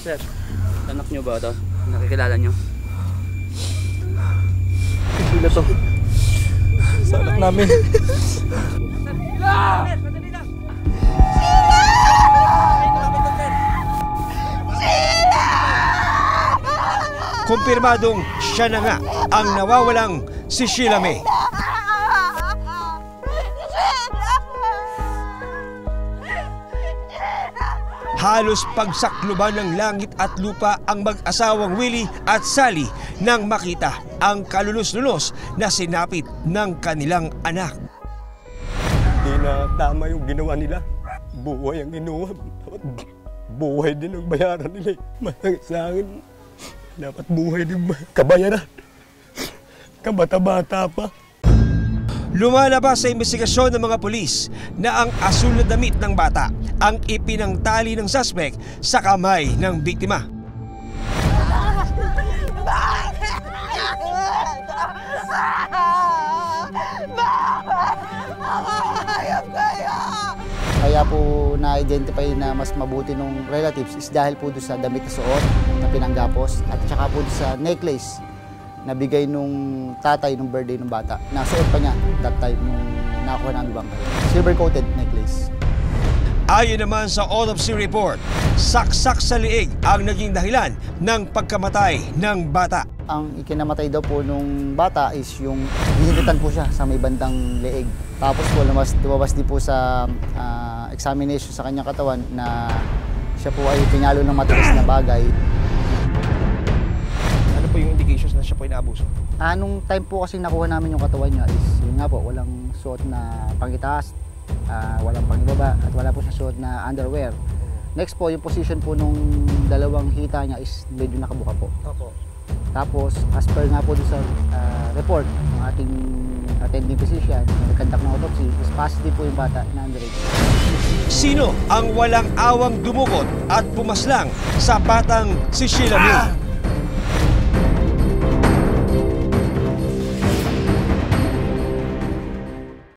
Sir, anak nyo ba ito? Nakikilala nyo? Sila to. Sa anak namin. Kumpirmadong siya na nga ang nawawalang si Sheila May. Halos pagsakluban ng langit at lupa ang mag-asawang Willie at Sally nang makita ang kalulus-lulos na sinapit ng kanilang anak. Hindi na tama yung ginawa nila. Buhay ang inuwa. Buhay din ang bayaran nila. Masakit sa akin. Dapat buhay din kabayaran. Kabata-bata pa. Lumalabas sa investigasyon ng mga pulis na ang asul na damit ng bata ang ipinangtali ng suspect sa kamay ng biktima. Kaya po na-identify na mas mabuti ng relatives is dahil po doon sa damit na suot na pinanggapos at saka po doon sa necklace na bigay nung tatay nung birthday ng bata. Nasuot pa niya that time nung nakuha namin bangka. Silver-coated necklace. Ayon naman sa autopsy report, saksak sa liig ang naging dahilan ng pagkamatay ng bata. Ang ikinamatay daw po nung bata is yung hinihitan po siya sa may bandang leeg. Tapos po lumabas din po sa examination sa kanyang katawan na siya po ay pinalo ng matigas na bagay. Ano po yung indications na siya po inaabuso? Nung time po kasi nakuha namin yung katawan niya is yun nga po, walang suot na pangitaas, walang pangibaba at wala po siya suot na underwear. Next po, yung position po nung dalawang hita niya is medyo nakabuka po. Opo. Tapos, as per nga po sa report ng ating attending physician na nagkandak ng autopsy, is positive po yung bata na underage. Sino ang walang awang dumukot at pumaslang sa batang si Sheila May?